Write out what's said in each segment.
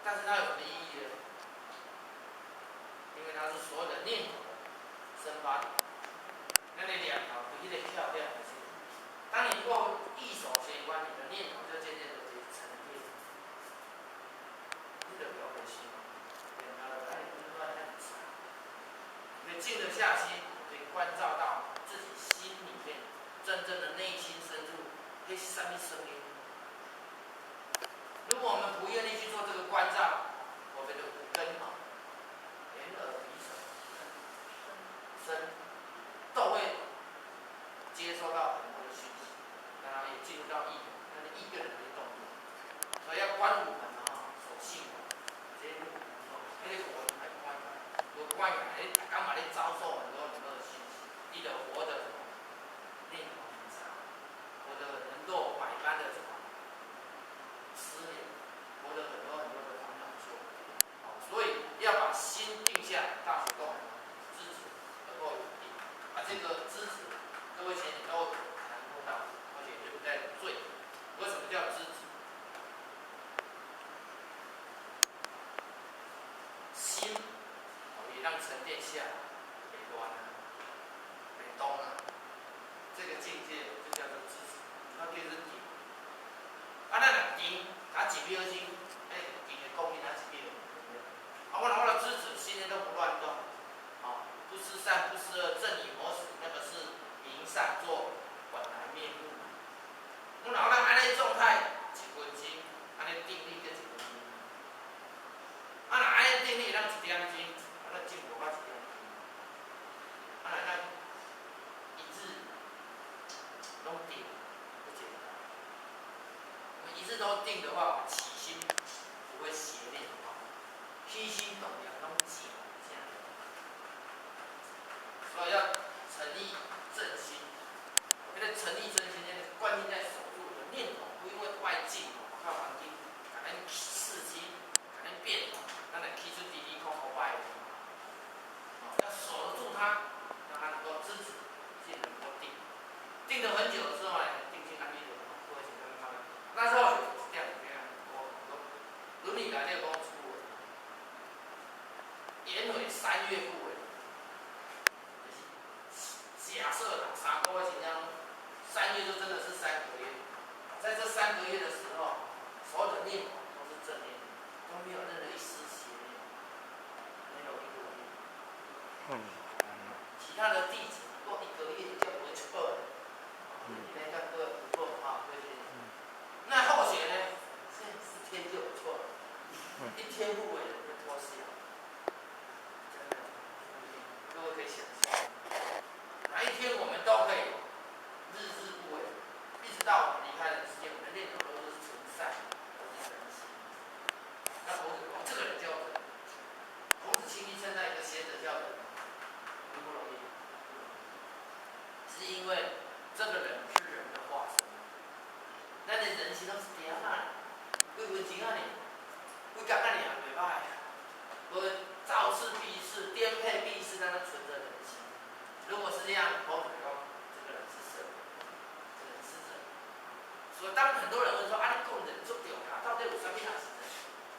但是它有什么意义呢？因为它是所有的念头生发点。那你两头有一个漂亮的线，当你够意守闲观，你的念头就渐渐的沉淀。你就不要回心，点它的，那你不是乱很长。所以静得下心，可以关照到自己心里面真正的内心深处，那是什么声音？如果我们不愿意去做这个关照，我们的五根啊，眼耳鼻舌身都会接收到很多的讯息，当然也进入到意识，那是一个人的动作，所以要观五门啊，守性门，这个那个我们还关来，有关来，你大家嘛咧遭受很多的讯息，你得活得念头很长，活得能够百般的什么思念，活得很多的烦恼纠葛，所以要把心定下来，大学共知止而后有定，把这个知止，各位前你都谈过到，而且对不对？最为什么叫知止？心也让沉淀下来，没乱啊，没动啊，这个境界就叫做知止，那就是定。啊，咱若定，打1秒钟，定的功力哪1秒？啊，我的知止心都不乱动，不思善，不思恶，正以磨死，那个是明善作本来面目。我若咱安尼状态1分钟，安尼定力跟1分钟。啊，若安尼定力咱1点钟，咱进步到1点钟。啊，若咱一日拢定，不简单。我们一日都定的话，起心不会邪念，起心动念拢静。所以要诚意正心，这个诚意正心呢，关键在守住的念头，不因为外境靠环境，可能刺激，可能变动，咱来提出滴滴空空坏的，要守得住它，让它能够支持，既能够定，定得很久的时候呢，定心安定的，各位请看看，那时候是这样子样，伦理来这个公司不稳，延尾3月不稳。假设啦，3个月前3月就真的是3个月，在这3个月的时候，所有的念头都是正念，都没有任何一丝邪念，没有一个念。其他的弟子过1个月就不会错了，你看看各位不错啊，对不对？那后学呢，4天就不错了，1天不为人就脱销，真的，各位可以想象。哪一天我们都可以日日不为，一直到我们离开人世间，我们的念头都是纯善，都是真心。那孔子说，这个人叫人。孔子轻易称赞一个贤者叫人，容不容易？是因为这个人是人的化身。咱的人生都是这样啊，几分钟啊呢，几工啊呢，袂歹。无造次必是，颠沛必是，让他存着人心。如果是这样，孔子说这个人是圣，这个人是人。所以当很多人问说，啊，你讲人足重要，到底有啥物人是人？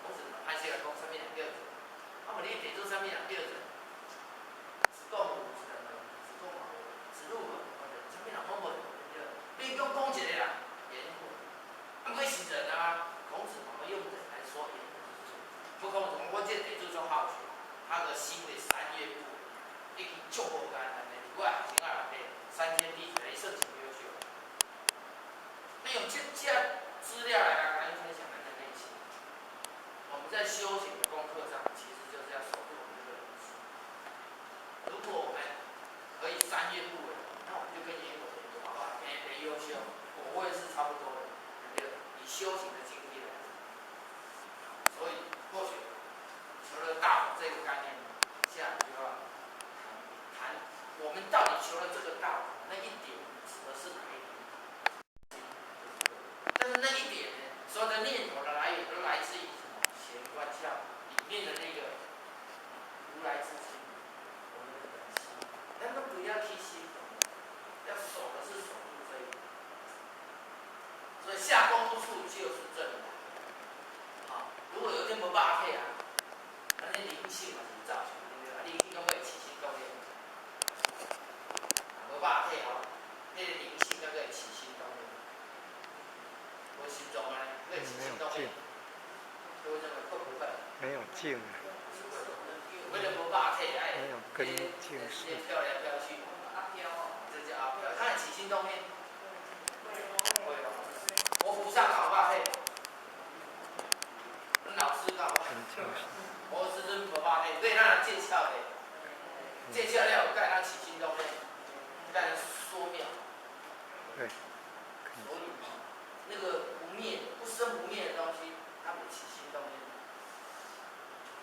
孔子还是来讲啥物人叫人？啊，无你提出啥物人叫人？子贡有人吗？子贡嘛，子路嘛，啥物人好问？你讲一个人，颜回，啊，每是人啊。孔子嘛，用人来说颜回。不孔子，我这提出说好学，他的心为3月不为，已经足无简单。我学生啊，3000弟子，算真优秀。那用这资料来跟大家分享咱的内心。我们在修行的功课上，其实就是要守住我们这个人心。如果我们可以3月不为，那我们就跟颜回好不好？没优秀，我也是差不多的，对不对？以修行的经历来讲，所以或许除了道这个概念，下就要谈我们到底求了这个道，那一点指的是哪一点？但是那一点呢，所有的念头的来源都来自于什么？乾观窍里面的那个如来之心，我们的本心。咱都不要去心，要守的是守住这一点。所以下功夫处就是正道。如如果有一天无肉体啊，咱的灵性嘛是走出来对啊，灵性讲要起心动念，无肉体吼，迄个灵性才会起心动念，无心脏啊，会起心动念，所以认为会不会？没有静。为了无肉体，哎，跟静是飘来飘去，阿飘哦，这叫阿飘，它会起心动念。会哦，我菩萨搞肉体。老师讲，我是真无肉体，所以咱见效的，见效了有盖咱起心动念，盖说妙。对。所以那个不灭、不生不灭的东西，它会起心动念。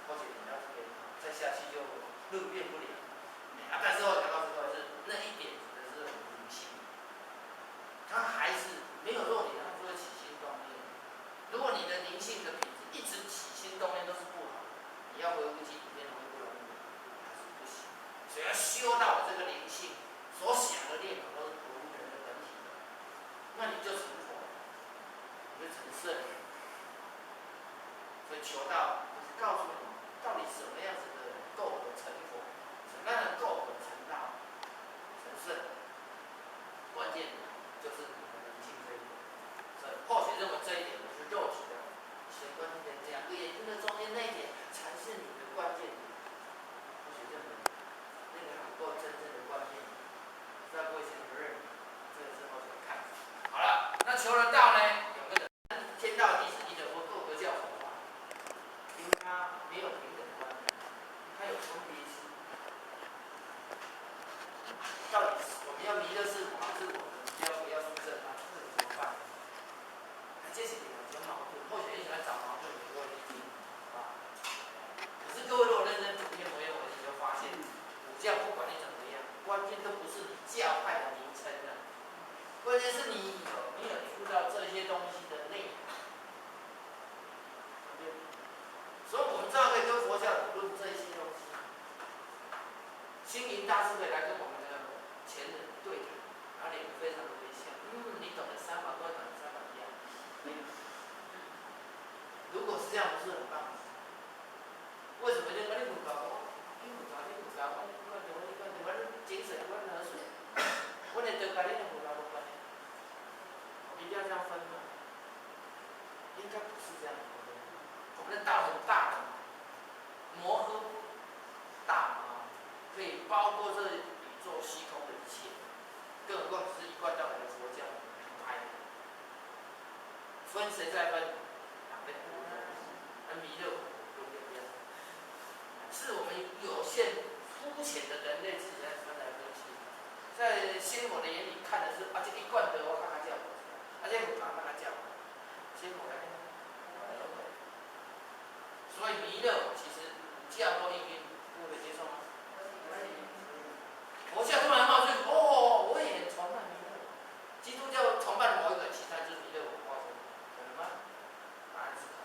或许你到这边，再下去就路变不了。啊，但是我讲到这个是那一点指的是灵性，它还是没有弱点，它就会起心动念。如果你的灵性的品质一直起心动念都是不好，你要维护基础变容易不容易？还是不行。所以要修到这个灵性，所想的念头都是合乎人的本体的，那你就成佛，你就成圣。所以求道就是告诉你，到底什么样子的人够格成佛，什么样的人够格成道、成圣。关键就是你的灵性这一点。所以或许认为这一点是肉体的。玄关这边两个眼睛的中间那一点才是你的关键点。或许认为那个还不够真正的关键点。不知道各位先不认为？这个之后怎么看？好了，那求了道呢，有个人天道地始地的佛，各个叫佛法，因为他没有平等的观念，他有分别心。到底我们要弥勒是我，是我们不要出征他，这怎么办？这是两种矛盾，或许你喜欢找矛盾，你不会理解，啊。可是各位如果认真读念佛念佛，你就发现，武教不管你怎么样，关键都不是你教派的名称啊，关键是你有没有领悟到这些东西的内涵。所以我们照可以跟佛教讨论这些东西。星云大师会来跟我们的前人对谈，他脸非常的微笑，你懂得三宝，我懂得三宝一样。如果是这样，不是很棒？为什么就你不搞我？你不搞，你不搞，我精神，我喝水，我连得搞你都不搞，我关系。一定要这样分吗？应该不是这样分的。我们的道很大的，摩诃大嘛，可以包括这宇宙虚空的一切，更何况只是一贯道来的佛教派。分谁再分？弥勒不一样，是我们有限肤浅的人类自己在分来分去。在仙佛的眼里看的是这一贯德我看他叫，这我看他叫，仙佛来所以弥勒其实教都已经各位接受吗？佛教突然冒出我也很崇拜弥勒。基督教崇拜某一个，其他就是弥勒文化，可能吗？答案是可能。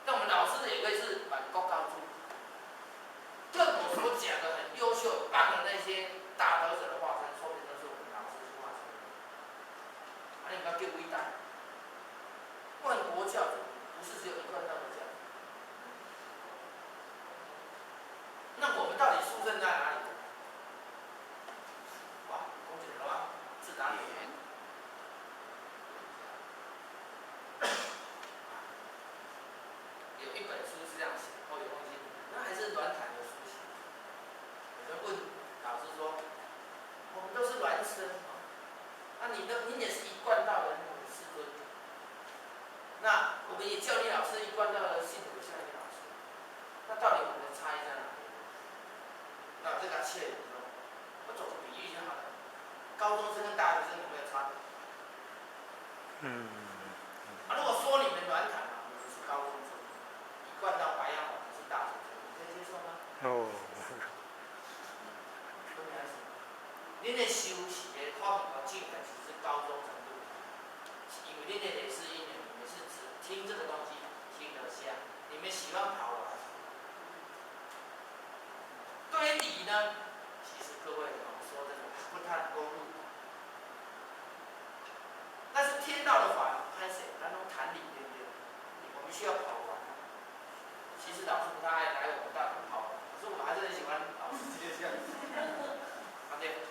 但我们老师也可以是满国高处，各国所讲的很优秀、很棒的那些大德者的化身，说不定都是我们老师去化身的。你不要叫伟大。万国教主不是只有一贯道的教主。那我们到底出生在哪里？哇，恭喜了吧？自答有缘。有一本书是这样写，有东西，那还是软坦的书写。有人问老师说：“我们都是孪生啊，你也是一贯道的师尊，那我们也叫你老师一贯道的信徒叫你老师，那到底我们的差异在哪里？”那这个切入说，我做个比喻就好了。高中生跟大学生有没有差别？如果说你们软坦啊，你们是高中生，一贯道白羊我们是大学生，你可以接受吗？分别是什么？恁的修习的考评和进展其实是高中程度，因为恁的累世因缘，你们是只听这个东西听得下，你们喜欢跑完。对于理呢，其实各位说真的不太能够入门。但是天道的法拍谁？咱能谈理对不对？我们需要跑完。老师不太爱来我们大同跑，可是我还是很喜欢老师接下。啊对。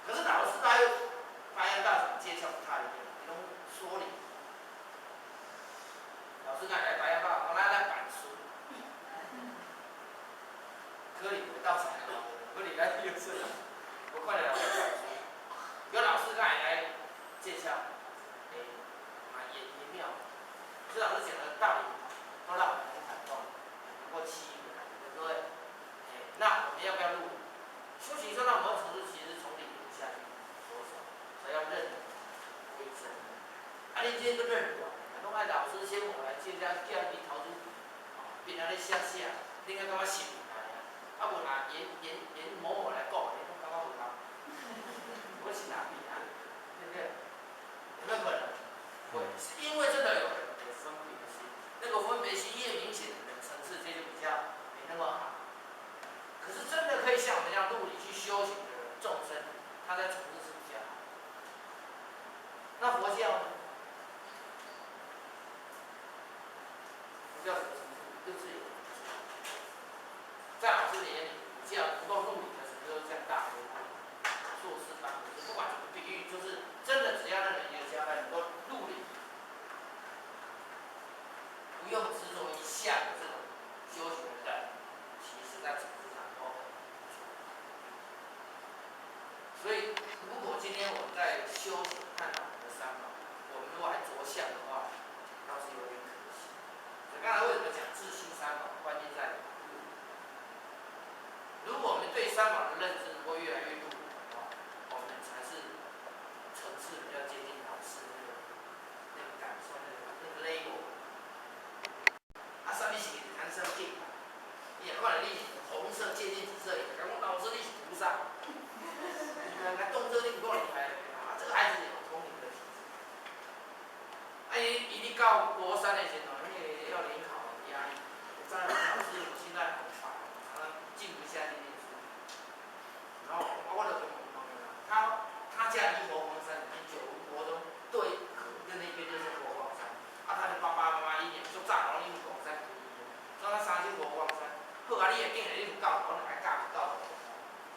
可是老师在发扬大场介绍不太一样，你拢说理。老师讲来发扬大场，咱来板书。可以到场了，可以来第二次了，我快点老师板书。有老师来介绍，也妙。这老师讲的道理都让我们很感动，能够吸引人，对不对？那我们要不要录？修行说到某种程度，其实从理论下去着手，所以要认为真。啊，你今天都认完，拢爱老师先我来介绍，叫你头拄，别人咧写，你应该感觉信来啊。啊，无若言某某来讲，你拢感觉有道理。我是哪里啊？对不对？有没有可能？会，是因为真的有分别心，那个分别心越明显的层次，这就比较没那么好。可是真的可以像我们这样陆理去修行的众生，他在层次是比较好。那佛教呢？佛教什么程度？就是有，在老师眼里，只要能够陆理的程度这样大，硕士班，不管怎么比喻，就是真的只要那人有将来能够陆理，不用执着一项的这种修行的人，其实在层次上都很不错。所以，如果今天我们在修行看到我们的三宝，我们如果还着相的话，倒是有点可惜。所以刚才为什么讲自性三宝，关键在陆理。如果我们对三宝的认知能够越来越陆理的话，我们才是层次比较接近老师那个感受，那个 level。啊，啥物是谈生病？你也看了你红色接近紫色，讲老师你是菩萨。来动这你不够厉害啊！这个孩子有聪明的体质。啊，伊到国三的时候，你要联考很压力。张老师现在很烦，常常静不下去念书。然后我就跟我朋友讲，他家离佛光山，离九如国中对河的那边就是佛光山。啊，他的爸爸妈妈一年就早了离佛光山可以，所以他三去佛光山。好啊，你也竟然